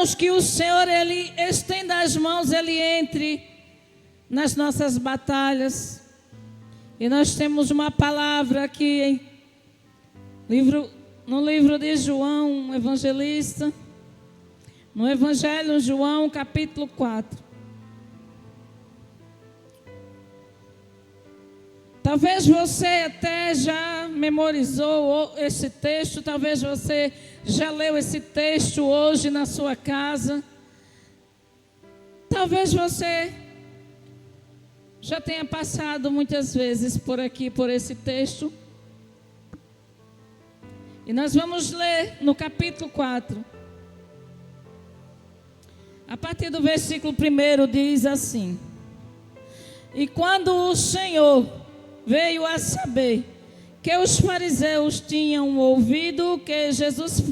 oramos que o Senhor, Ele estenda as mãos, Ele entre nas nossas batalhas. E nós temos uma palavra aqui no livro de João, evangelista, no Evangelho de João, capítulo 4. Talvez você até já memorizou esse texto, talvez você já leu esse texto hoje na sua casa. Talvez você já tenha passado muitas vezes por aqui, por esse texto. E nós vamos ler no capítulo 4. A partir do versículo 1 diz assim: E quando o Senhor veio a saber que os fariseus tinham ouvido que Jesus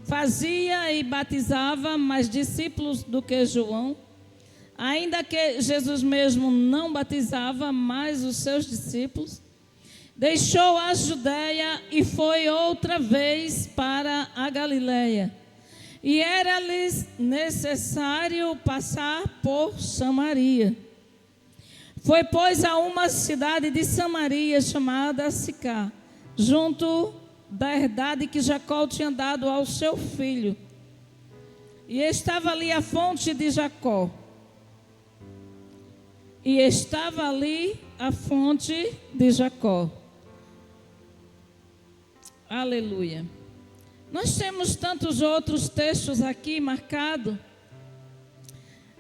fazia e batizava mais discípulos do que João, ainda que Jesus mesmo não batizava mais os seus discípulos, deixou a Judeia e foi outra vez para a Galileia. E era-lhes necessário passar por Samaria. Foi, pois, a uma cidade de Samaria chamada Sicá, junto da herdade que Jacó tinha dado ao seu filho. E estava ali a fonte de Jacó. E estava ali a fonte de Jacó. Aleluia. Nós temos tantos outros textos aqui marcados.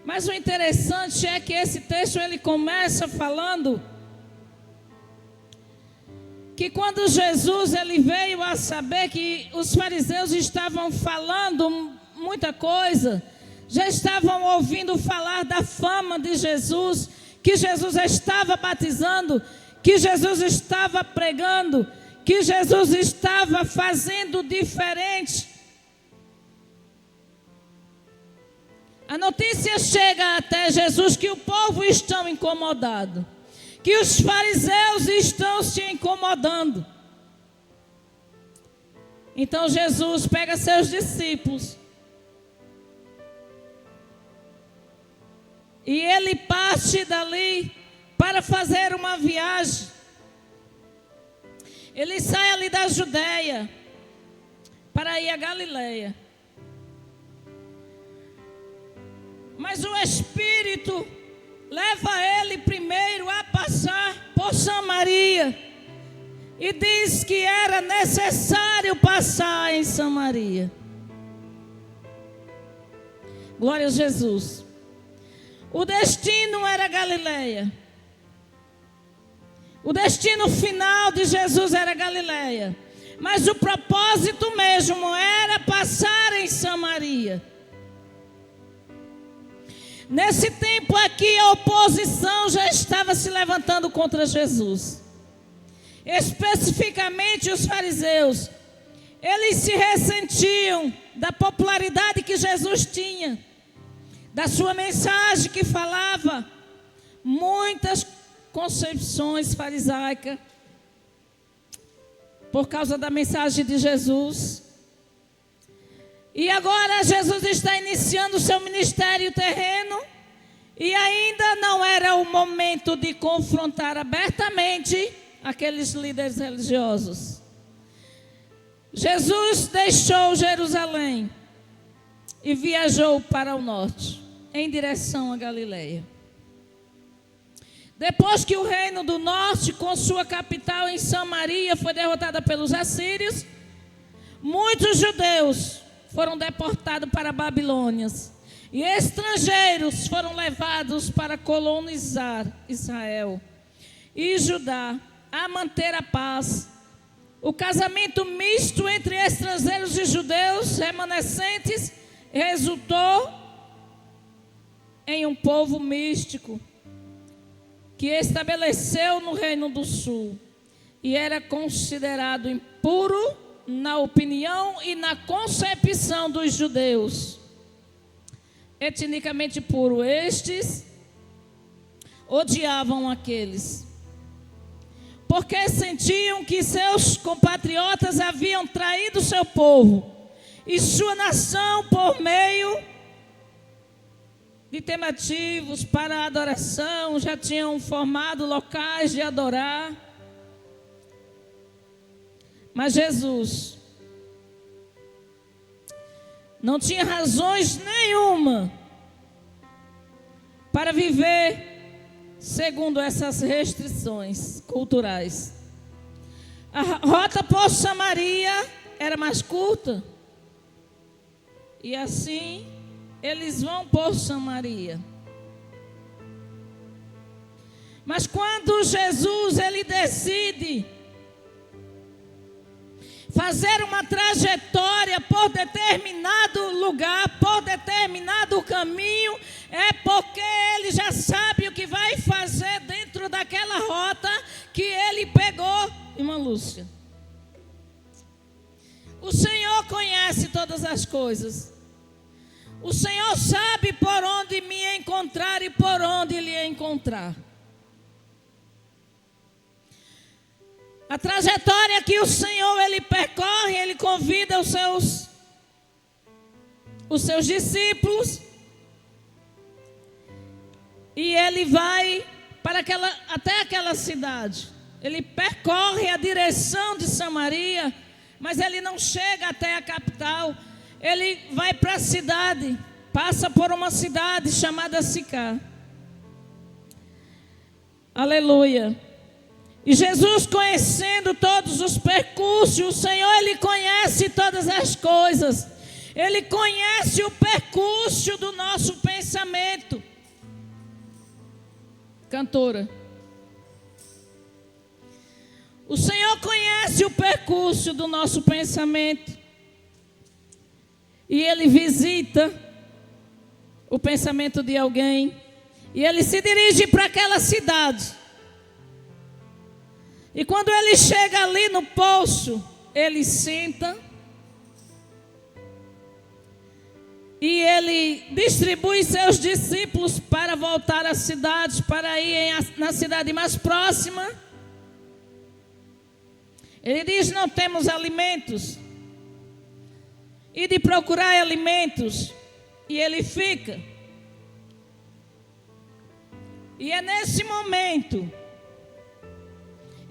Mas o interessante é que esse texto ele começa falando que quando Jesus ele veio a saber que os fariseus estavam falando muita coisa, já estavam ouvindo falar da fama de Jesus, que Jesus estava batizando, que Jesus estava pregando, que Jesus estava fazendo diferente. A notícia chega até Jesus que o povo está incomodado, que os fariseus estão se incomodando. Então Jesus pega seus discípulos e ele parte dali para fazer uma viagem. Ele sai ali da Judeia para ir a Galileia. Mas o Espírito leva ele primeiro a passar por Samaria. E diz que era necessário passar em Samaria. Glória a Jesus. O destino era Galileia. O destino final de Jesus era Galileia. Mas o propósito mesmo era passar em Samaria. Nesse tempo aqui, a oposição já estava se levantando contra Jesus. Especificamente os fariseus. Eles se ressentiam da popularidade que Jesus tinha, da sua mensagem que falava muitas concepções farisaicas, por causa da mensagem de Jesus. E agora Jesus está iniciando o seu ministério terreno e ainda não era o momento de confrontar abertamente aqueles líderes religiosos. Jesus deixou Jerusalém e viajou para o norte, em direção a Galileia. Depois que o reino do norte, com sua capital em Samaria, foi derrotada pelos assírios, muitos judeus foram deportados para a Babilônia. E estrangeiros foram levados para colonizar Israel e Judá, a manter a paz. O casamento misto entre estrangeiros e judeus remanescentes resultou em um povo místico que estabeleceu no Reino do Sul e era considerado impuro na opinião e na concepção dos judeus. Etnicamente puro, estes odiavam aqueles, porque sentiam que seus compatriotas haviam traído seu povo e sua nação por meio de temativos para a adoração, já tinham formado locais de adorar. Mas Jesus não tinha razões nenhuma para viver segundo essas restrições culturais. A rota por Samaria era mais curta. E assim, eles vão por Samaria. Mas quando Jesus, ele decide fazer uma trajetória por determinado lugar, por determinado caminho, é porque ele já sabe o que vai fazer dentro daquela rota que ele pegou, irmã Lúcia. O Senhor conhece todas as coisas. O Senhor sabe por onde me encontrar e por onde lhe encontrar. A trajetória que o Senhor ele percorre, ele convida os seus discípulos e ele vai para até aquela cidade. Ele percorre a direção de Samaria, mas ele não chega até a capital. Ele vai para a cidade, passa por uma cidade chamada Sicar. Aleluia. E Jesus, conhecendo todos os percursos, o Senhor, ele conhece todas as coisas. Ele conhece o percurso do nosso pensamento. Cantora. O Senhor conhece o percurso do nosso pensamento. E ele visita o pensamento de alguém. E ele se dirige para aquela cidade. E quando ele chega ali no poço, ele senta e ele distribui seus discípulos para voltar à cidade, para ir na cidade mais próxima. Ele diz: não temos alimentos. E de procurar alimentos. E ele fica. E é nesse momento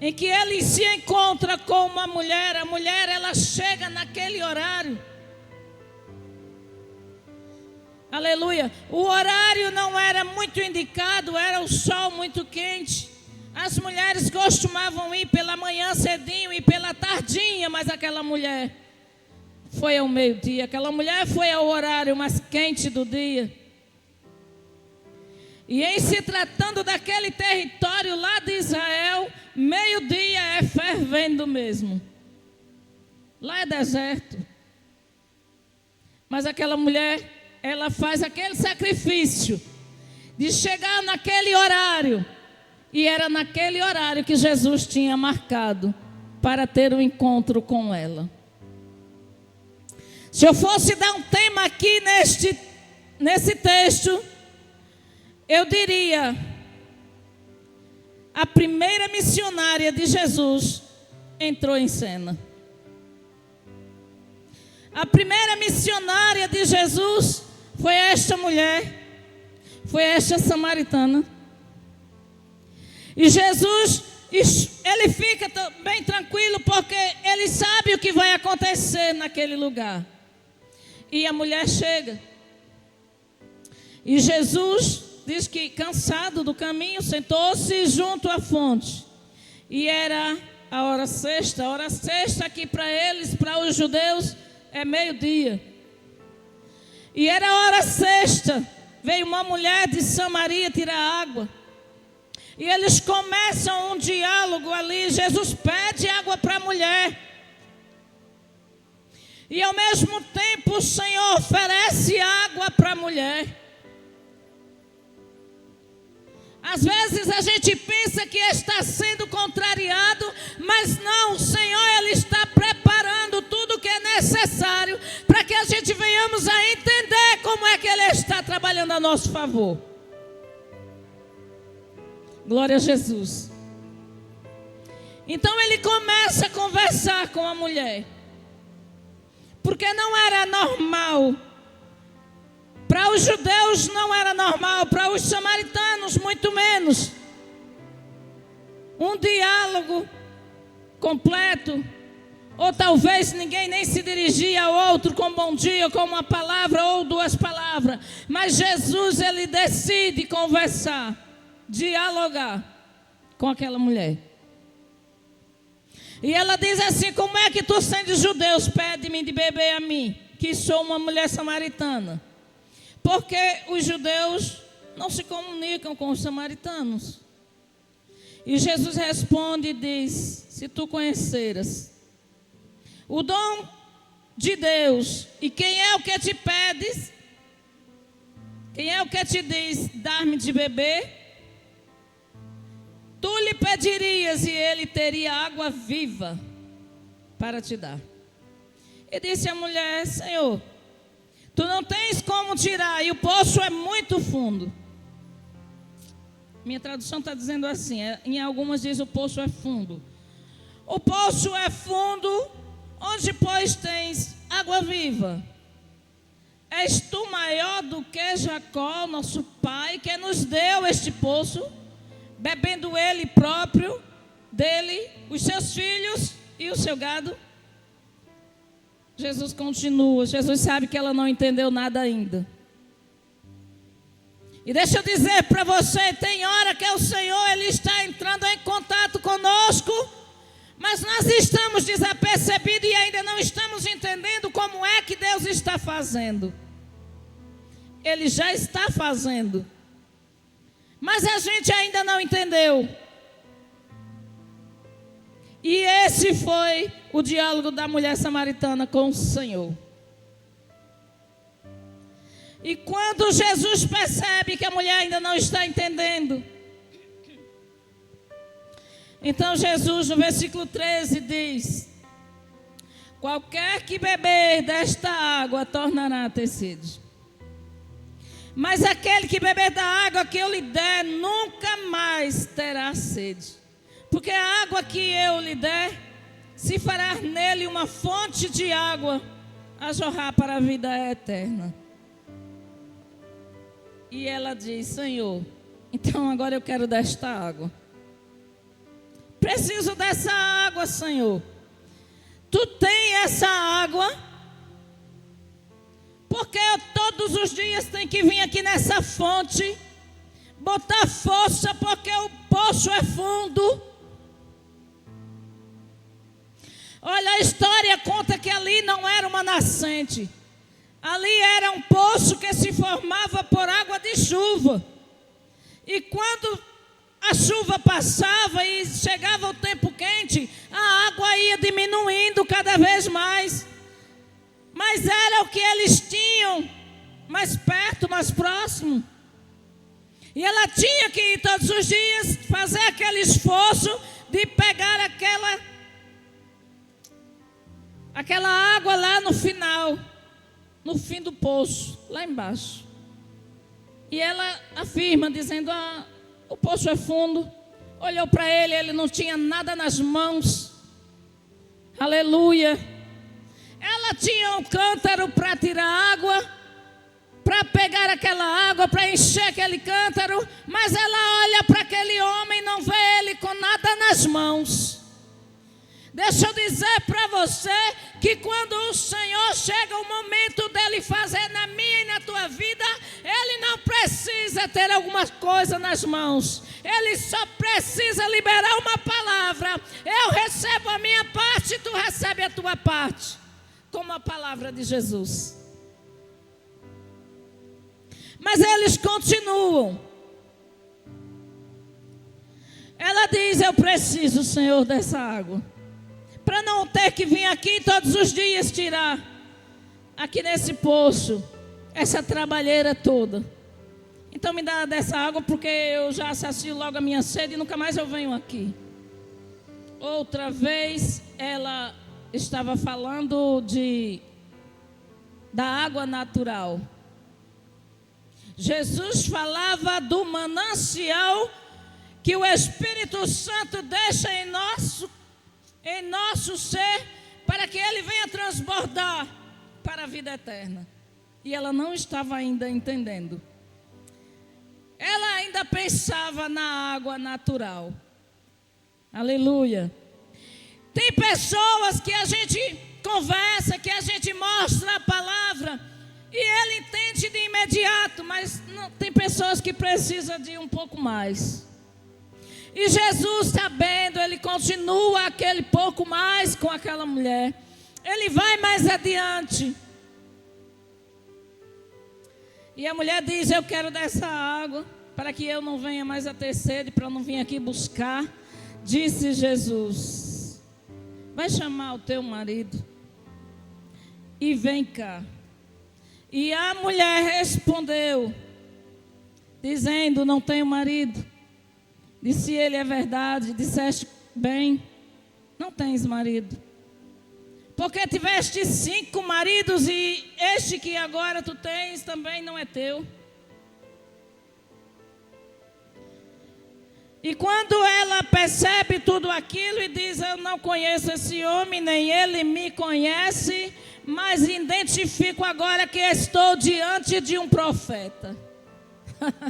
em que ele se encontra com uma mulher. A mulher, ela chega naquele horário. Aleluia. O horário não era muito indicado, era o sol muito quente. As mulheres costumavam ir pela manhã cedinho e pela tardinha, mas aquela mulher foi ao meio-dia. Aquela mulher foi ao horário mais quente do dia. E em se tratando daquele território lá de Israel, meio-dia é fervendo mesmo. Lá é deserto. Mas aquela mulher, ela faz aquele sacrifício de chegar naquele horário. E era naquele horário que Jesus tinha marcado para ter um encontro com ela. Se eu fosse dar um tema aqui nesse texto, eu diria: a primeira missionária de Jesus entrou em cena. A primeira missionária de Jesus foi esta mulher, foi esta samaritana. E Jesus, ele fica bem tranquilo, porque ele sabe o que vai acontecer naquele lugar. E a mulher chega. E Jesus diz que, cansado do caminho, sentou-se junto à fonte. E era a hora sexta. A hora sexta aqui para eles, para os judeus, é meio-dia. E era a hora sexta. Veio uma mulher de Samaria tirar água. E eles começam um diálogo ali. Jesus pede água para a mulher. E ao mesmo tempo o Senhor oferece água para a mulher. Às vezes a gente pensa que está sendo contrariado, mas não, o Senhor, ele está preparando tudo o que é necessário para que a gente venhamos a entender como é que ele está trabalhando a nosso favor. Glória a Jesus. Então ele começa a conversar com a mulher, porque não era normal para Para os judeus não era normal, para os samaritanos muito menos. Um diálogo completo, ou talvez ninguém nem se dirigia ao outro com bom dia, com uma palavra ou duas palavras. Mas Jesus, ele decide conversar, dialogar com aquela mulher. E ela diz assim: como é que tu, sendo judeus, pede-me de beber a mim, que sou uma mulher samaritana? Porque os judeus não se comunicam com os samaritanos. E Jesus responde e diz: se tu conheceras o dom de Deus, e quem é o que te pedes? Quem é o que te diz dar-me de beber? Tu lhe pedirias e ele teria água viva para te dar. E disse a mulher: Senhor, tu não tens como tirar, e o poço é muito fundo. Minha tradução está dizendo assim, em algumas diz o poço é fundo. O poço é fundo, onde pois tens água viva? És tu maior do que Jacó, nosso pai, que nos deu este poço, bebendo ele próprio, dele, os seus filhos e o seu gado? Jesus continua. Jesus sabe que ela não entendeu nada ainda. E deixa eu dizer para você, tem hora que o Senhor, ele está entrando em contato conosco, mas nós estamos desapercebidos e ainda não estamos entendendo como é que Deus está fazendo. Ele já está fazendo, mas a gente ainda não entendeu. E esse foi o diálogo da mulher samaritana com o Senhor. E quando Jesus percebe que a mulher ainda não está entendendo, então Jesus, no versículo 13, diz: qualquer que beber desta água tornará a ter sede. Mas aquele que beber da água que eu lhe der, nunca mais terá sede. Porque a água que eu lhe der, se fará nele uma fonte de água a jorrar para a vida eterna. E ela diz: Senhor, então agora eu quero desta água. Preciso dessa água, Senhor. Tu tem essa água? Porque eu todos os dias tenho que vir aqui nessa fonte, botar força, porque o poço é fundo. Olha, a história conta que ali não era uma nascente. Ali era um poço que se formava por água de chuva. E quando a chuva passava e chegava o tempo quente, a água ia diminuindo cada vez mais. Mas era o que eles tinham mais perto, mais próximo. E ela tinha que ir todos os dias fazer aquele esforço de pegar aquela água lá no final, no fim do poço, lá embaixo. E ela afirma, dizendo: o poço é fundo. Olhou para ele, ele não tinha nada nas mãos. Aleluia. Ela tinha um cântaro para tirar água, para pegar aquela água, para encher aquele cântaro. Mas ela olha para aquele homem e não vê ele com nada nas mãos. Deixa eu dizer para você que quando o Senhor chega o momento dele fazer na minha e na tua vida, ele não precisa ter alguma coisa nas mãos. Ele só precisa liberar uma palavra. Eu recebo a minha parte, tu recebe a tua parte. Como a palavra de Jesus. Mas eles continuam. Ela diz: eu preciso, Senhor, dessa água, para não ter que vir aqui todos os dias tirar aqui nesse poço essa trabalheira toda. Então me dá dessa água, porque eu já sacio logo a minha sede e nunca mais eu venho aqui. Outra vez ela estava falando da água natural. Jesus falava do manancial que o Espírito Santo deixa em nosso ser, para que ele venha transbordar para a vida eterna. E ela não estava ainda entendendo. Ela ainda pensava na água natural. Aleluia. Tem pessoas que a gente conversa, que a gente mostra a palavra e ele entende de imediato, mas não, tem pessoas que precisam de um pouco mais. E Jesus, sabendo, ele continua aquele pouco mais com aquela mulher. Ele vai mais adiante. E a mulher diz: eu quero dessa água, para que eu não venha mais a ter sede, para eu não vir aqui buscar. Disse Jesus: vai chamar o teu marido e vem cá. E a mulher respondeu, dizendo: não tenho marido. Disse ele: é verdade, disseste bem, não tens marido. Porque tiveste 5 maridos e este que agora tu tens também não é teu. E quando ela percebe tudo aquilo e diz: eu não conheço esse homem, nem ele me conhece, mas identifico agora que estou diante de um profeta.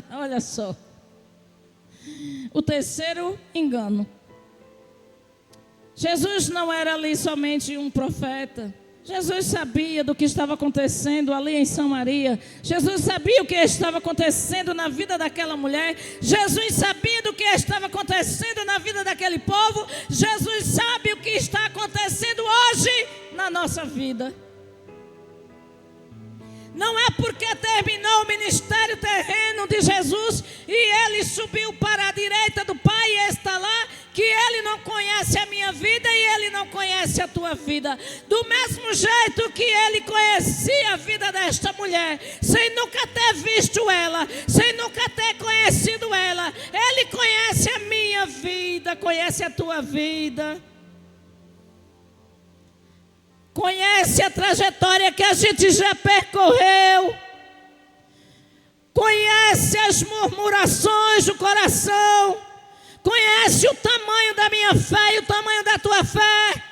Olha só. O terceiro engano. Jesus não era ali somente um profeta. Jesus sabia do que estava acontecendo ali em Samaria. Jesus sabia o que estava acontecendo na vida daquela mulher. Jesus sabia do que estava acontecendo na vida daquele povo. Jesus sabe o que está acontecendo hoje na nossa vida. Não é porque terminou o ministério terreno de Jesus e ele subiu para a direita do Pai e está lá, que ele não conhece a minha vida e ele não conhece a tua vida. Do mesmo jeito que ele conhecia a vida desta mulher, sem nunca ter visto ela, sem nunca ter conhecido ela, ele conhece a minha vida, conhece a tua vida. Conhece a trajetória que a gente já percorreu. Conhece as murmurações do coração. Conhece o tamanho da minha fé e o tamanho da tua fé.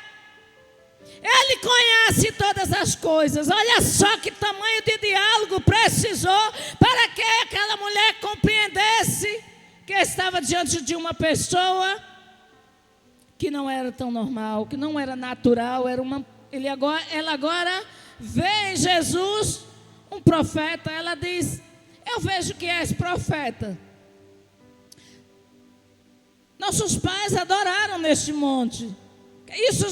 Ele conhece todas as coisas. Olha só que tamanho de diálogo precisou para que aquela mulher compreendesse que estava diante de uma pessoa que não era tão normal, que não era natural, era uma... Ela agora vê em Jesus um profeta. Ela diz: eu vejo que és profeta. Nossos pais adoraram neste monte. Isso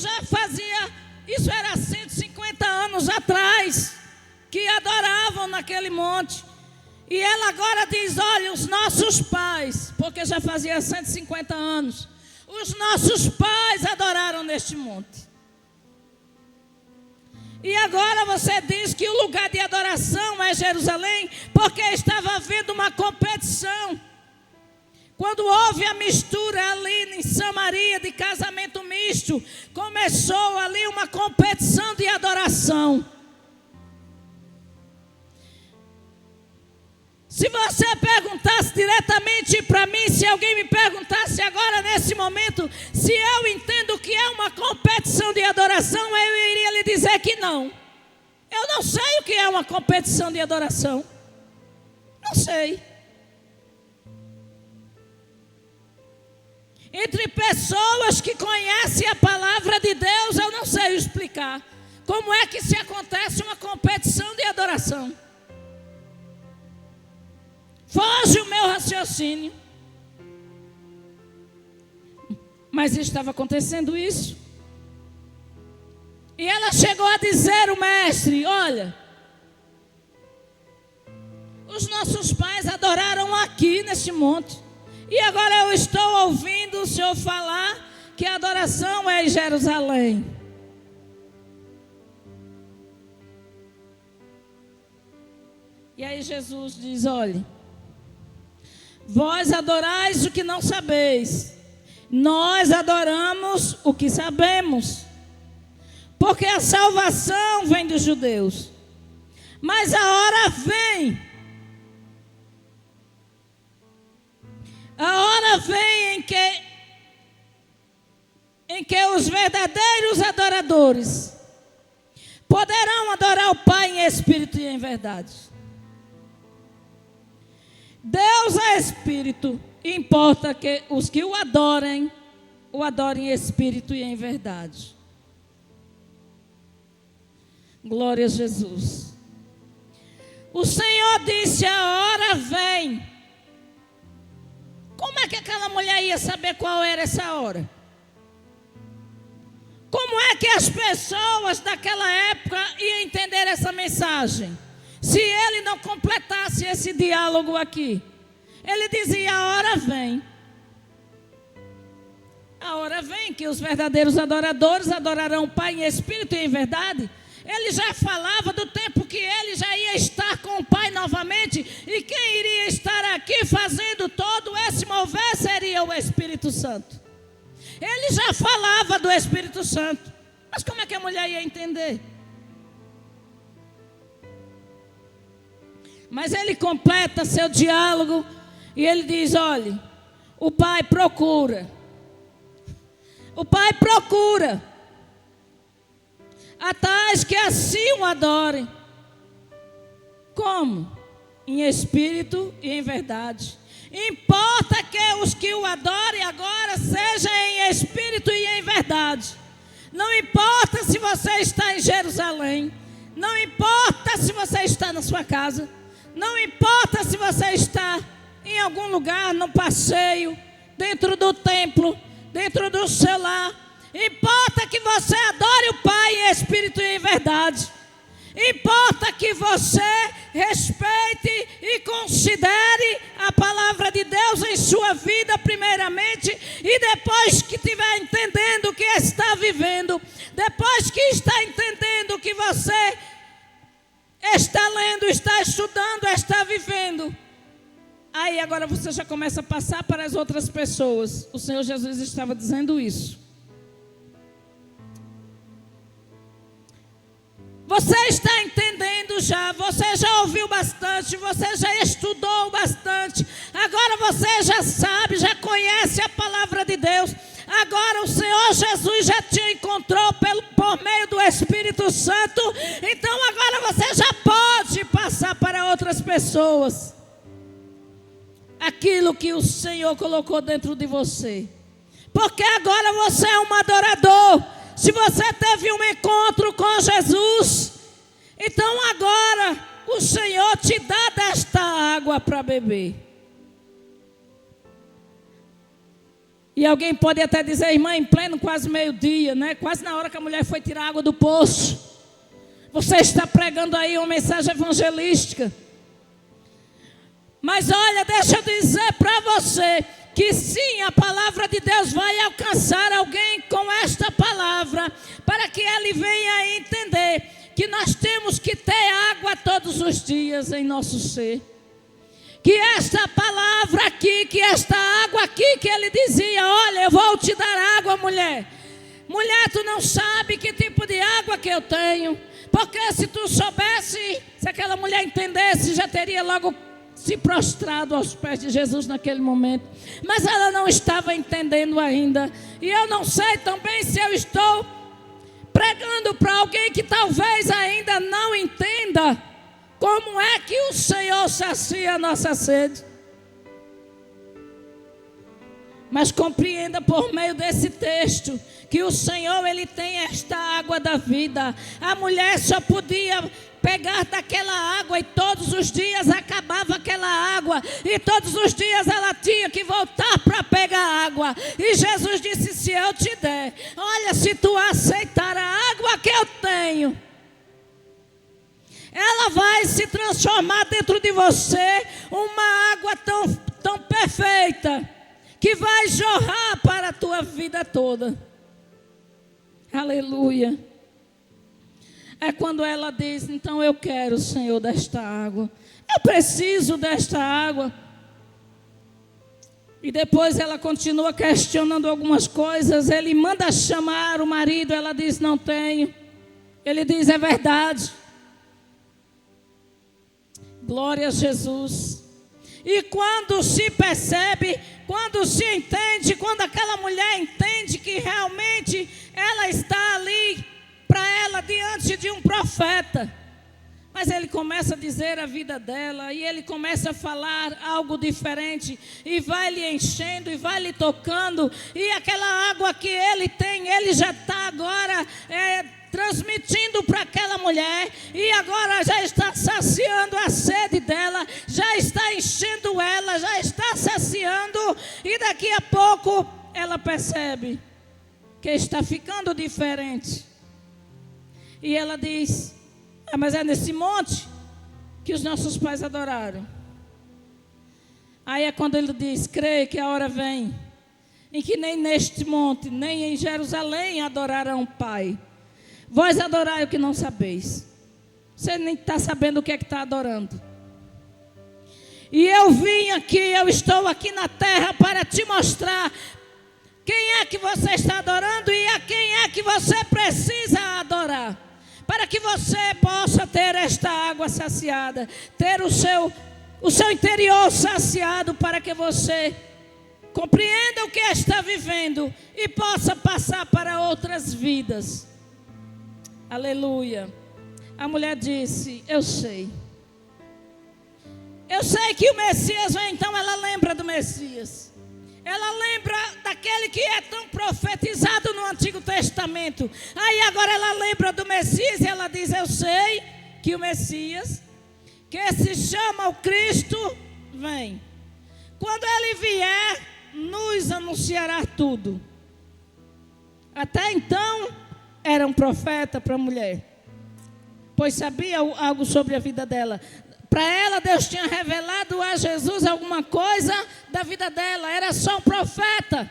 era 150 anos atrás, que adoravam naquele monte. E ela agora diz: olha, os nossos pais, porque já fazia 150 anos, os nossos pais adoraram neste monte. E agora você diz que o lugar de adoração é Jerusalém, porque estava havendo uma competição. Quando houve a mistura ali em Samaria de casamento misto, começou ali uma competição de adoração. Se você perguntasse diretamente para mim, se alguém me perguntasse agora nesse momento, se eu entendo que é uma competição de adoração, eu iria lhe dizer que não. Eu não sei o que é uma competição de adoração. Não sei. Entre pessoas que conhecem a palavra de Deus, eu não sei explicar como é que se acontece uma competição de adoração. Foge o meu raciocínio. Mas estava acontecendo isso. E ela chegou a dizer ao mestre: olha, os nossos pais adoraram aqui neste monte. E agora eu estou ouvindo o Senhor falar que a adoração é em Jerusalém. E aí Jesus diz: olha, vós adorais o que não sabeis, nós adoramos o que sabemos, porque a salvação vem dos judeus. Mas a hora vem em que os verdadeiros adoradores poderão adorar o Pai em espírito e em verdade. Deus é espírito, e importa que os que o adorem em espírito e em verdade. Glória a Jesus. O Senhor disse: a hora vem. Como é que aquela mulher ia saber qual era essa hora? Como é que as pessoas daquela época iam entender essa mensagem? Se ele não completasse esse diálogo aqui. Ele dizia: a hora vem. A hora vem que os verdadeiros adoradores adorarão o Pai em espírito e em verdade. Ele já falava do tempo que ele já ia estar com o Pai novamente. E quem iria estar aqui fazendo todo esse mover seria o Espírito Santo. Ele já falava do Espírito Santo. Mas como é que a mulher ia entender? Mas ele completa seu diálogo e ele diz: olhe, o Pai procura. O Pai procura a tais que assim o adorem. Como? Em espírito e em verdade. Importa que os que o adorem agora sejam em espírito e em verdade. Não importa se você está em Jerusalém. Não importa se você está na sua casa. Não importa se você está em algum lugar, no passeio, dentro do templo, dentro do seu lar. Importa que você adore o Pai em espírito e em verdade. Importa que você respeite e considere a palavra de Deus em sua vida primeiramente. E depois que estiver entendendo o que está vivendo, depois que está entendendo o que você está lendo, está estudando, está vivendo, aí agora você já começa a passar para as outras pessoas. O Senhor Jesus estava dizendo isso. Você está entendendo já, você já ouviu bastante, você já estudou bastante, agora você já sabe, já conhece a palavra de Deus. Agora o Senhor Jesus já te encontrou por meio do Espírito Santo, então agora você já pode passar para outras pessoas aquilo que o Senhor colocou dentro de você, porque agora você é um adorador. Se você teve um encontro com Jesus, então agora o Senhor te dá desta água para beber. E alguém pode até dizer: irmã, em pleno quase meio-dia, né? Quase na hora que a mulher foi tirar água do poço, você está pregando aí uma mensagem evangelística. Mas olha, deixa eu dizer para você que sim, a palavra de Deus vai alcançar alguém com esta palavra, para que ele venha entender que nós temos que ter água todos os dias em nosso ser. Que esta palavra aqui, que esta água aqui, que ele dizia: olha, eu vou te dar água, mulher. Mulher, tu não sabe que tipo de água que eu tenho, porque se tu soubesse, se aquela mulher entendesse, já teria logo se prostrado aos pés de Jesus naquele momento. Mas ela não estava entendendo ainda. E eu não sei também se eu estou pregando para alguém que talvez ainda não entenda como é que o Senhor sacia a nossa sede. Mas compreenda por meio desse texto que o Senhor, ele tem esta água da vida. A mulher só podia pegar daquela água e todos os dias acabava aquela água. E todos os dias ela tinha que voltar para pegar água. E Jesus disse: se eu te der, olha, se tu aceitar a água que eu tenho, ela vai se transformar dentro de você uma água tão perfeita, que vai jorrar para a tua vida toda. Aleluia. É quando ela diz: então eu quero, Senhor, desta água. Eu preciso desta água. E depois ela continua questionando algumas coisas. Ele manda chamar o marido. Ela diz: não tenho. Ele diz: é verdade. Glória a Jesus. E quando se percebe, quando se entende, quando aquela mulher entende que realmente ela está ali para ela ela diante de um profeta. Mas ele começa a dizer a vida dela, e ele começa a falar algo diferente, e vai lhe enchendo, e vai lhe tocando, e aquela água que ele tem, ele já está agora transmitindo para aquela mulher, e agora já está saciando a sede dela, já está enchendo ela, já está saciando, e daqui a pouco ela percebe que está ficando diferente. E ela diz: mas é nesse monte que os nossos pais adoraram. Aí é quando ele diz: creio que a hora vem em que nem neste monte, nem em Jerusalém adorarão o Pai. Vós adorai o que não sabeis. Você nem está sabendo o que é que está adorando. E eu vim aqui, eu estou aqui na terra para te mostrar quem é que você está adorando e a quem é que você precisa adorar. Para que você possa ter esta água saciada, ter o seu interior saciado, para que você compreenda o que está vivendo e possa passar para outras vidas. Aleluia. A mulher disse: eu sei que o Messias vem. Então ela lembra do Messias. Ela lembra daquele que é tão profetizado no Antigo Testamento. Aí agora ela lembra do Messias e ela diz: eu sei que o Messias, que se chama o Cristo, vem. Quando ele vier, nos anunciará tudo. Até então, era um profeta para a mulher, pois sabia algo sobre a vida dela. Para ela, Deus tinha revelado a Jesus alguma coisa da vida dela. Era só um profeta.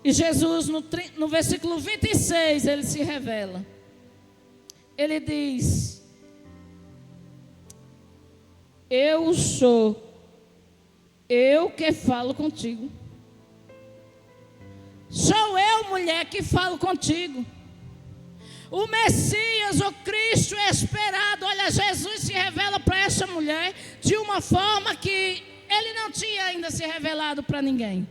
E Jesus, no versículo 26, ele se revela. Ele diz: eu sou eu que falo contigo. Sou eu, mulher, que falo contigo. O Messias, o Cristo esperado. Olha, Jesus se revela para essa mulher de uma forma que ele não tinha ainda se revelado para ninguém.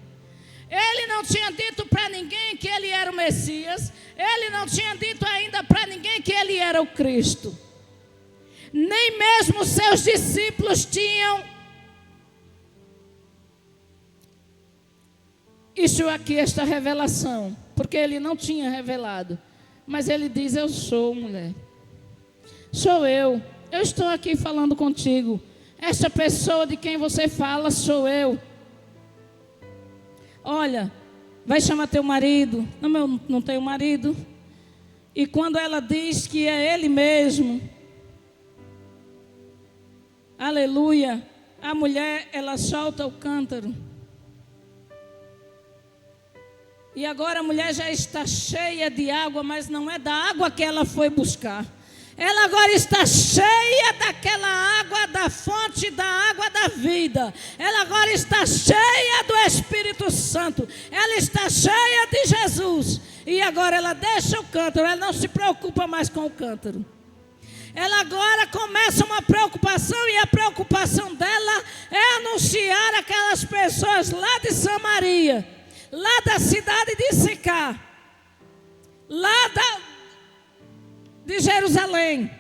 Ele não tinha dito para ninguém que ele era o Messias. Ele não tinha dito ainda para ninguém que ele era o Cristo. Nem mesmo seus discípulos tinham. Isso aqui, esta revelação, porque ele não tinha revelado. Mas ele diz: eu sou, mulher. Sou eu. Eu estou aqui falando contigo. Esta pessoa de quem você fala sou eu. Olha, vai chamar teu marido. Não, eu não tenho marido. E quando ela diz que é ele mesmo, aleluia, a mulher, ela solta o cântaro. E agora a mulher já está cheia de água, mas não é da água que ela foi buscar. Ela agora está cheia daquela água, da fonte da água da vida. Ela agora está cheia do Espírito Santo. Ela está cheia de Jesus. E agora ela deixa o cântaro, ela não se preocupa mais com o cântaro. Ela agora começa uma preocupação, e a preocupação dela é anunciar aquelas pessoas lá de Samaria, lá da cidade de Sicar, lá de Jerusalém.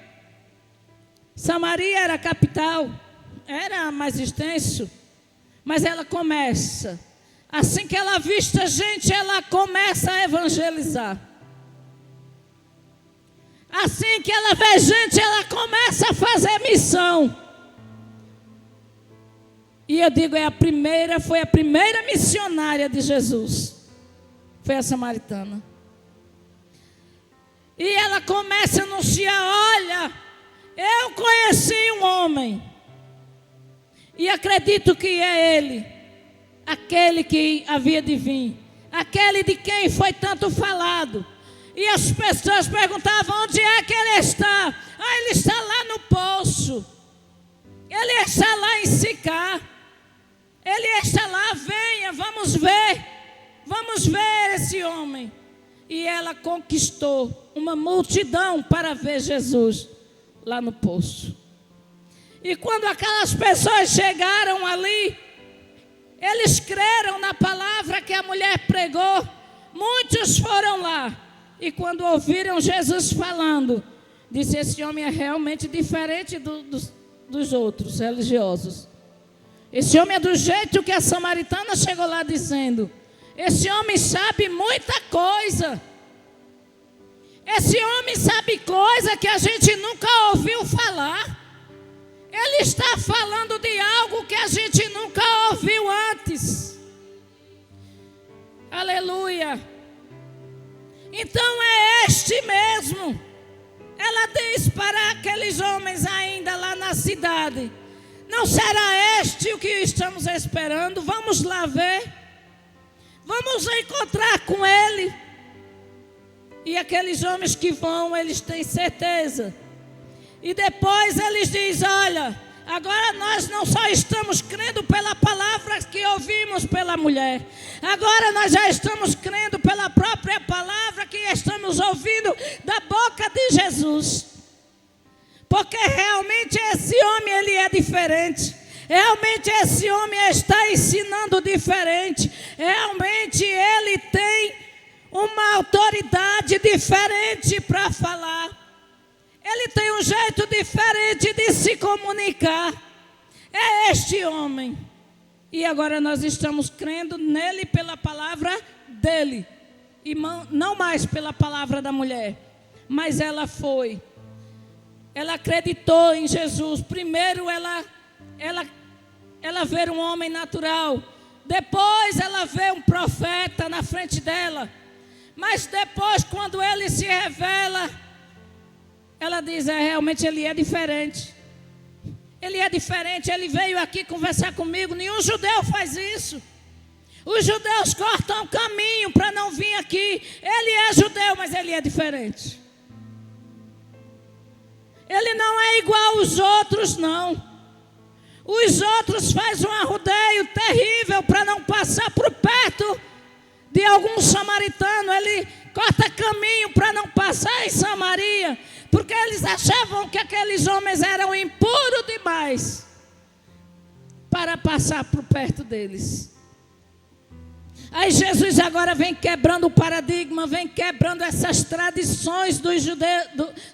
Samaria era a capital, era mais extenso, mas ela começa, assim que ela avista gente, ela começa a evangelizar. Assim que ela vê gente, ela começa a fazer missão. E eu digo, foi a primeira missionária de Jesus. Foi a samaritana. E ela começa a anunciar: olha, eu conheci um homem. E acredito que é ele. Aquele que havia de vir. Aquele de quem foi tanto falado. E as pessoas perguntavam: onde é que ele está? Ah, ele está lá no poço. Ele está lá em Sicar. Ele está lá, venha, vamos ver esse homem. E ela conquistou uma multidão para ver Jesus lá no poço. E quando aquelas pessoas chegaram ali, eles creram na palavra que a mulher pregou. Muitos foram lá, e quando ouviram Jesus falando, disse: esse homem é realmente diferente dos outros religiosos. Esse homem é do jeito que a samaritana chegou lá dizendo. Esse homem sabe muita coisa. Esse homem sabe coisa que a gente nunca ouviu falar. Ele está falando de algo que a gente nunca ouviu antes. Aleluia. Então é este mesmo. Ela diz para aqueles homens ainda lá na cidade: não será este o que estamos esperando? Vamos lá ver. Vamos encontrar com ele. E aqueles homens que vão, eles têm certeza. E depois eles dizem: olha, agora nós não só estamos crendo pela palavra que ouvimos pela mulher. Agora nós já estamos crendo pela própria palavra que estamos ouvindo da boca de Jesus. Porque realmente esse homem, ele é diferente. Realmente esse homem está ensinando diferente. Realmente ele tem uma autoridade diferente para falar. Ele tem um jeito diferente de se comunicar. É este homem. E agora nós estamos crendo nele pela palavra dele. E não mais pela palavra da mulher. Mas ela foi. Ela acreditou em Jesus. Primeiro ela vê um homem natural. Depois ela vê um profeta na frente dela. Mas depois, quando ele se revela, ela diz: realmente ele é diferente. Ele é diferente, ele veio aqui conversar comigo. Nenhum judeu faz isso. Os judeus cortam o caminho para não vir aqui. Ele é judeu, mas ele é diferente. Ele não é igual aos outros, não. Os outros fazem um arrodeio terrível para não passar por perto de algum samaritano. Ele corta caminho para não passar em Samaria, porque eles achavam que aqueles homens eram impuros demais para passar por perto deles. Aí Jesus agora vem quebrando o paradigma, vem quebrando essas tradições dos judeus,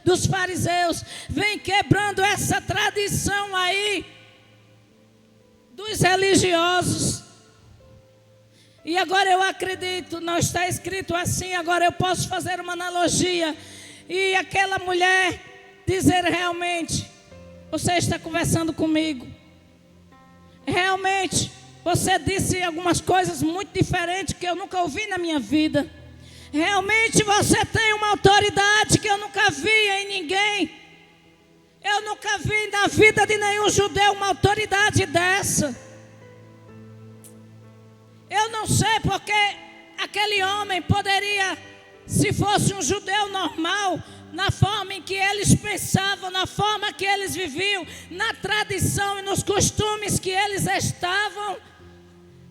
dos fariseus, vem quebrando essa tradição aí dos religiosos. E agora eu acredito, não está escrito assim, agora eu posso fazer uma analogia. E aquela mulher dizer: realmente, você está conversando comigo. Realmente, você disse algumas coisas muito diferentes que eu nunca ouvi na minha vida. Realmente você tem uma autoridade que eu nunca vi em ninguém. Eu nunca vi na vida de nenhum judeu uma autoridade dessa. Eu não sei porque aquele homem poderia, se fosse um judeu normal, na forma em que eles pensavam, na forma que eles viviam, na tradição e nos costumes que eles estavam,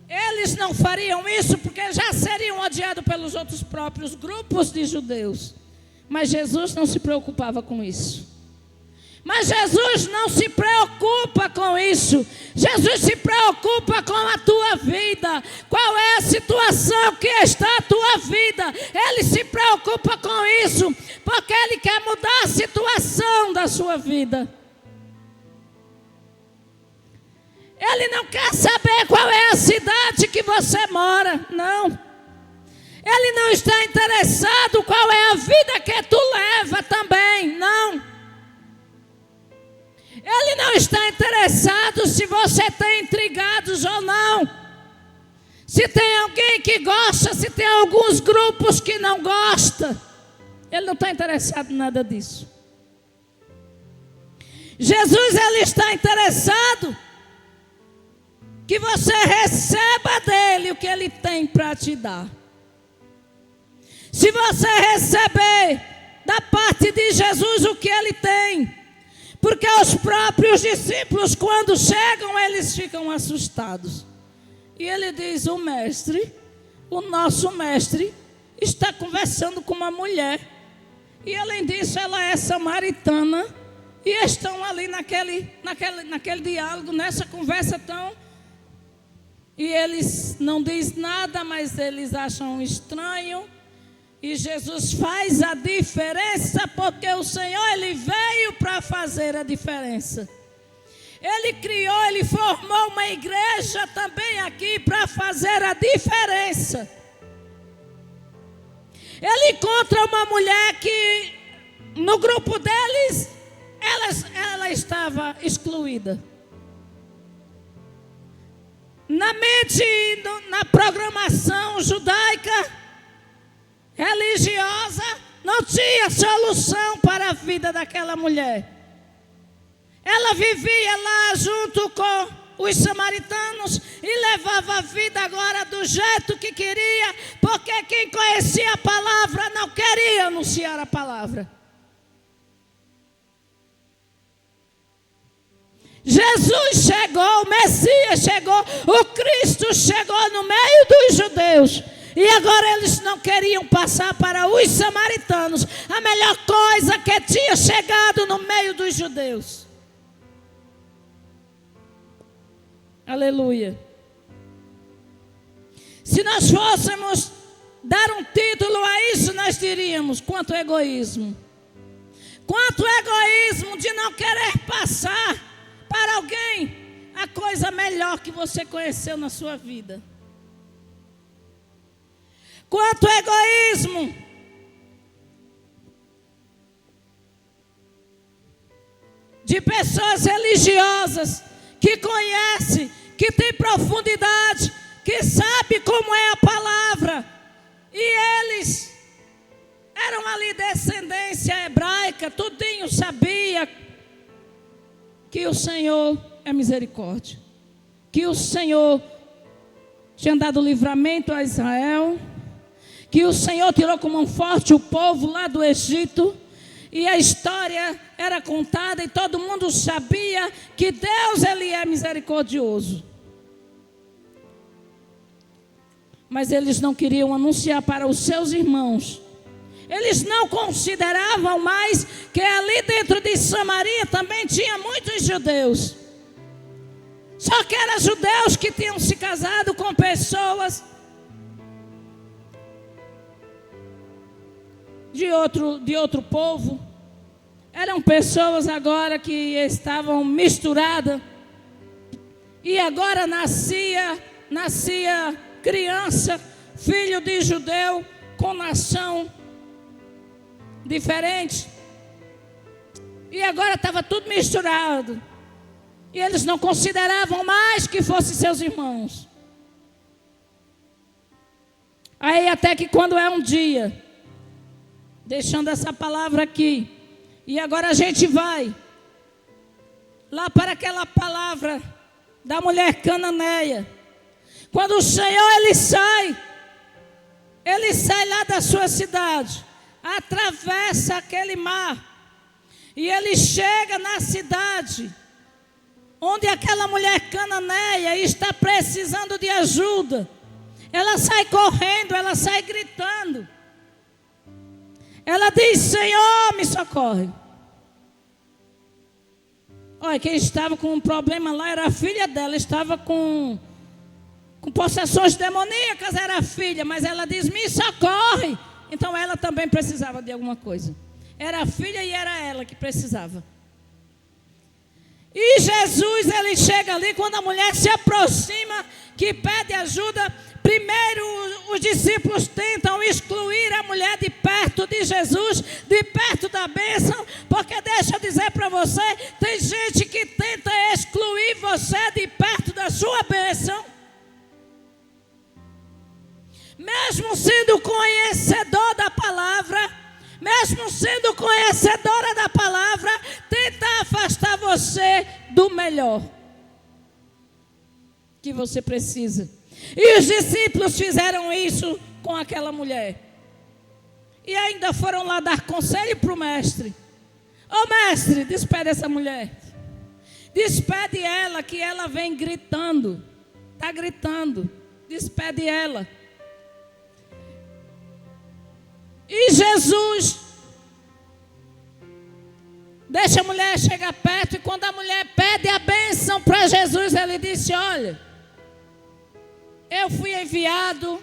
eles não fariam isso porque já seriam odiados pelos outros próprios grupos de judeus. Mas Jesus não se preocupava com isso. Mas Jesus não se preocupa com isso. Jesus se preocupa com a tua vida. Qual é a situação que está a tua vida? Ele se preocupa com isso, porque Ele quer mudar a situação da sua vida. Ele não quer saber qual é a cidade que você mora, não. Ele não está interessado qual é a vida que tu leva também, não. Ele não está interessado se você tem intrigados ou não. Se tem alguém que gosta, se tem alguns grupos que não gostam. Ele não está interessado em nada disso. Jesus, ele está interessado que você receba dele o que ele tem para te dar. Se você receber da parte de Jesus o que ele tem, porque os próprios discípulos, quando chegam, eles ficam assustados. E ele diz: o mestre, o nosso mestre, está conversando com uma mulher. E além disso, ela é samaritana. E estão ali naquele diálogo, nessa conversa tão... E eles não dizem nada, mas eles acham estranho. E Jesus faz a diferença, porque o Senhor, Ele veio para fazer a diferença. Ele criou, Ele formou uma igreja também aqui para fazer a diferença. Ele encontra uma mulher que no grupo deles, ela estava excluída. Na mente, na programação judaica, religiosa, não tinha solução para a vida daquela mulher. Ela vivia lá junto com os samaritanos e levava a vida agora do jeito que queria, porque quem conhecia a palavra não queria anunciar a palavra. Jesus chegou, o Messias chegou, o Cristo chegou no meio dos judeus. E agora eles não queriam passar para os samaritanos, a melhor coisa que tinha chegado no meio dos judeus. Aleluia. Se nós fôssemos dar um título a isso, nós diríamos: quanto egoísmo. Quanto egoísmo de não querer passar para alguém a coisa melhor que você conheceu na sua vida. Quanto egoísmo de pessoas religiosas que conhecem, que tem profundidade, que sabe como é a palavra, e eles eram ali descendência hebraica, tudinho sabia que o Senhor é misericórdia, que o Senhor tinha dado livramento a Israel, que o Senhor tirou com mão forte o povo lá do Egito, e a história era contada e todo mundo sabia que Deus, Ele é misericordioso. Mas eles não queriam anunciar para os seus irmãos. Eles não consideravam mais que ali dentro de Samaria também tinha muitos judeus. Só que eram judeus que tinham se casado com pessoas de outro povo. Eram pessoas agora que estavam misturadas. E agora nascia criança, filho de judeu, com nação diferente. E agora estava tudo misturado. E eles não consideravam mais que fossem seus irmãos. Aí até que quando é um dia, deixando essa palavra aqui, e agora a gente vai lá para aquela palavra da mulher cananeia. Quando o Senhor ele sai lá da sua cidade, atravessa aquele mar, e ele chega na cidade, onde aquela mulher cananeia está precisando de ajuda. Ela sai correndo, ela sai gritando. Ela diz: Senhor, me socorre. Olha, quem estava com um problema lá era a filha dela, estava com possessões demoníacas, era a filha, mas ela diz: me socorre. Então ela também precisava de alguma coisa. Era a filha e era ela que precisava. E Jesus, ele chega ali, quando a mulher se aproxima, que pede ajuda, primeiro os discípulos tentam excluir a mulher de perto de Jesus, de perto da bênção, porque deixa eu dizer para você, tem gente que tenta excluir você de perto da sua bênção. Mesmo sendo conhecedor da palavra, mesmo sendo conhecedora da palavra, tenta afastar você do melhor que você precisa. E os discípulos fizeram isso com aquela mulher. E ainda foram lá dar conselho para o mestre. Ô mestre, despede essa mulher. Despede ela, que ela vem gritando. Está gritando. Despede ela. E Jesus deixa a mulher chegar perto. E quando a mulher pede a bênção para Jesus, ele disse: olha, eu fui enviado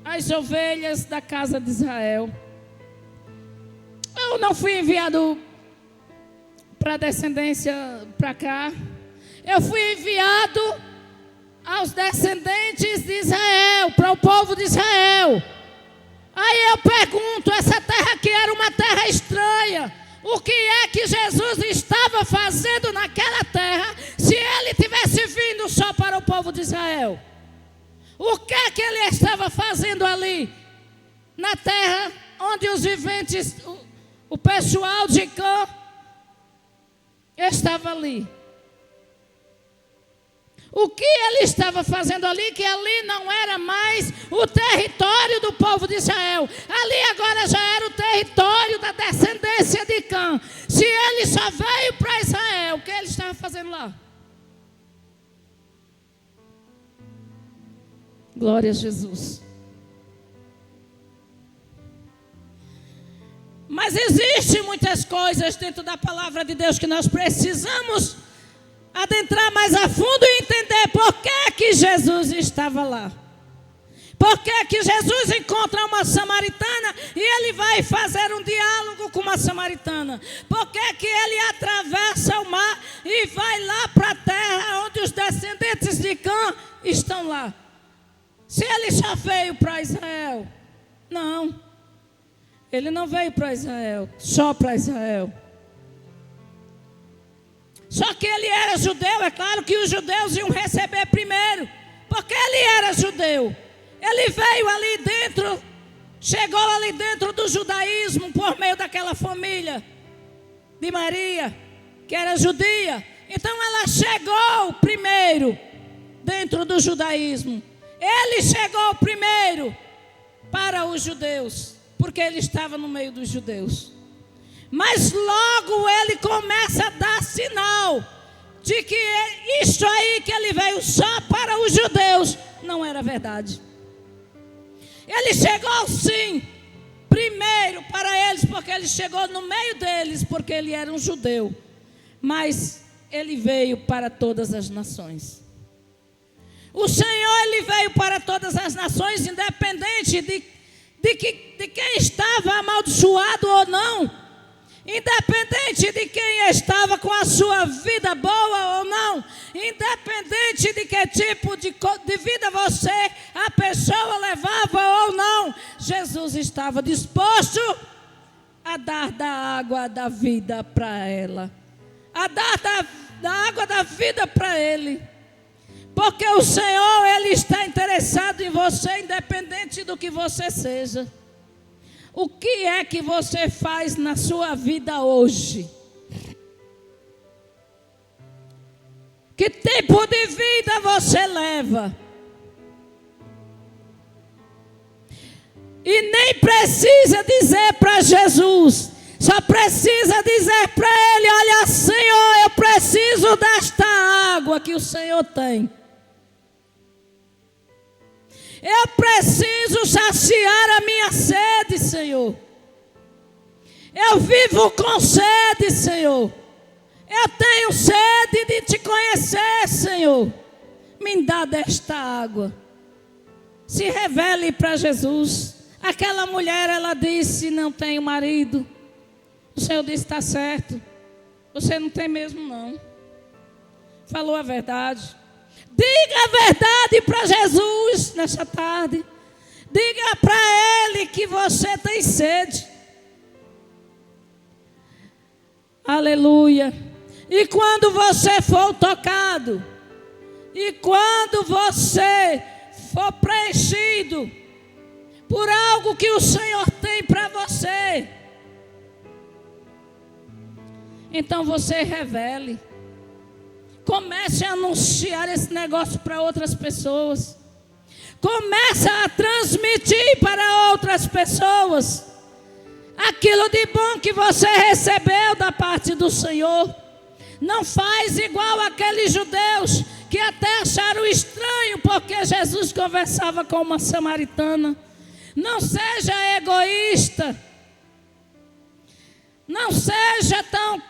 as ovelhas da casa de Israel. Eu não fui enviado para a descendência para cá. Eu fui enviado aos descendentes de Israel, para o povo de Israel. Aí eu pergunto, essa terra que era uma terra estranha, o que é que Jesus estava fazendo naquela terra, se ele tivesse vindo só para o povo de Israel? O que é que ele estava fazendo ali, na terra onde os viventes, o pessoal de Cã, estava ali? O que ele estava fazendo ali, que ali não era mais o território do povo de Israel. Ali agora já era o território da descendência de Cã. Se ele só veio para Israel, o que ele estava fazendo lá? Glória a Jesus. Mas existem muitas coisas dentro da palavra de Deus que nós precisamos adentrar mais a fundo e entender por que Jesus estava lá. Por que Jesus encontra uma samaritana e ele vai fazer um diálogo com uma samaritana? Por que ele atravessa o mar e vai lá para a terra onde os descendentes de Cã estão lá? Se ele só veio para Israel? Não. Ele não veio para Israel, só para Israel. Só que ele era judeu, é claro que os judeus iam receber primeiro, porque ele era judeu. Ele veio ali dentro, chegou ali dentro do judaísmo, por meio daquela família de Maria, que era judia. Então ela chegou primeiro dentro do judaísmo. Ele chegou primeiro para os judeus, porque ele estava no meio dos judeus. Mas logo ele começa a dar sinal de que isso aí que ele veio só para os judeus não era verdade. Ele chegou sim, primeiro para eles, porque ele chegou no meio deles, porque ele era um judeu. Mas ele veio para todas as nações. O Senhor, ele veio para todas as nações, independente de quem estava amaldiçoado ou não. Independente de quem estava com a sua vida boa ou não, independente de que tipo de vida a pessoa levava ou não, Jesus estava disposto a dar da água da vida para ela, a dar da água da vida para ele, porque o Senhor, ele está interessado em você, independente do que você seja. O que é que você faz na sua vida hoje? Que tipo de vida você leva? E nem precisa dizer para Jesus, só precisa dizer para Ele: olha, Senhor, eu preciso desta água que o Senhor tem. Eu preciso saciar a minha sede, Senhor. Eu vivo com sede, Senhor. Eu tenho sede de te conhecer, Senhor. Me dá desta água. Se revele para Jesus. Aquela mulher, ela disse: não tenho marido. O Senhor disse: está certo. Você não tem mesmo não. Falou a verdade. Diga a verdade para Jesus nessa tarde. Diga para Ele que você tem sede. Aleluia. E quando você for tocado, e quando você for preenchido por algo que o Senhor tem para você, então você revele. Comece a anunciar esse negócio para outras pessoas. Comece a transmitir para outras pessoas aquilo de bom que você recebeu da parte do Senhor. Não faz igual aqueles judeus que até acharam estranho porque Jesus conversava com uma samaritana. Não seja egoísta. Não seja tão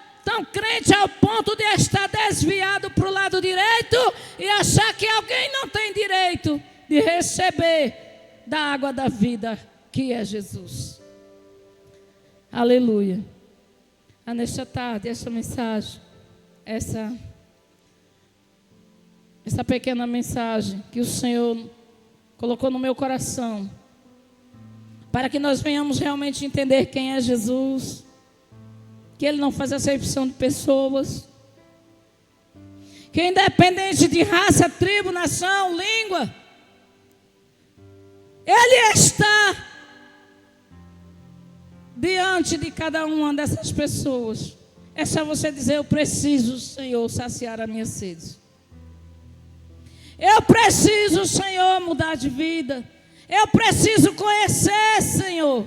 crente ao ponto de estar desviado para o lado direito e achar que alguém não tem direito de receber da água da vida, que é Jesus. Aleluia. Nesta tarde, essa mensagem, essa pequena mensagem que o Senhor colocou no meu coração, para que nós venhamos realmente entender quem é Jesus, que Ele não faz acepção de pessoas, que independente de raça, tribo, nação, língua, Ele está diante de cada uma dessas pessoas. É só você dizer: eu preciso, Senhor, saciar a minha sede. Eu preciso, Senhor, mudar de vida. Eu preciso conhecer, Senhor.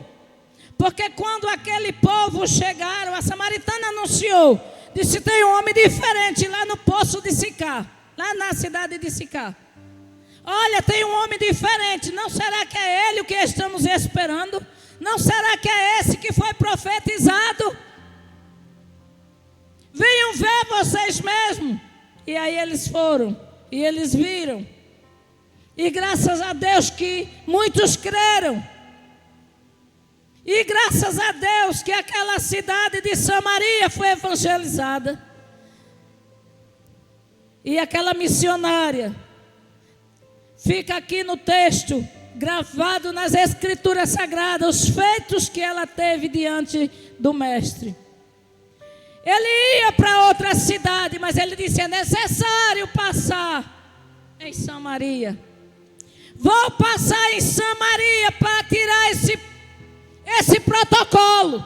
Porque quando aquele povo chegaram, a samaritana anunciou, disse: tem um homem diferente lá no poço de Sicá, lá na cidade de Sicá. Olha, tem um homem diferente. Não será que é ele o que estamos esperando? Não será que é esse que foi profetizado? Venham ver vocês mesmos. E aí eles foram, e eles viram. E graças a Deus que muitos creram. E graças a Deus que aquela cidade de Samaria foi evangelizada. E aquela missionária, fica aqui no texto, gravado nas escrituras sagradas, os feitos que ela teve diante do mestre. Ele ia para outra cidade, mas ele disse: é necessário passar em Samaria. Vou passar em Samaria para tirar esse protocolo.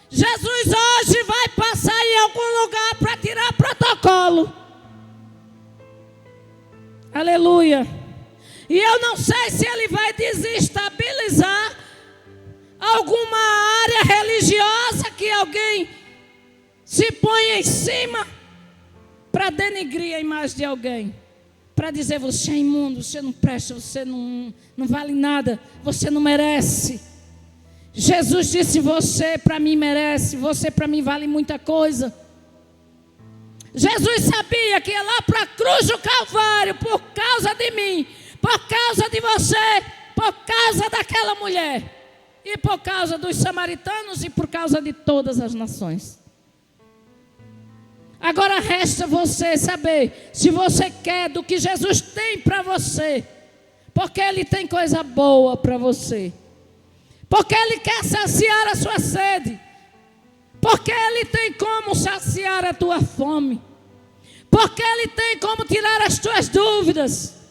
Jesus hoje vai passar em algum lugar para tirar protocolo. Aleluia. E eu não sei se ele vai desestabilizar alguma área religiosa que alguém se põe em cima para denegrir a imagem de alguém. Para dizer: você é imundo, você não presta, você não vale nada, você não merece. Jesus disse: você para mim merece, você para mim vale muita coisa. Jesus sabia que ia lá para a cruz do Calvário por causa de mim, por causa de você, por causa daquela mulher, e por causa dos samaritanos e por causa de todas as nações. Agora resta você saber se você quer do que Jesus tem para você, porque Ele tem coisa boa para você, porque Ele quer saciar a sua sede, porque Ele tem como saciar a tua fome, porque Ele tem como tirar as tuas dúvidas.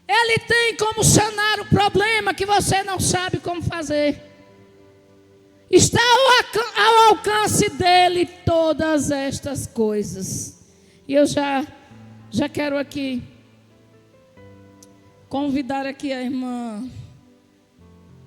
Ele tem como sanar o problema que você não sabe como fazer. Está ao alcance dele todas estas coisas. E eu já quero aqui convidar aqui a irmã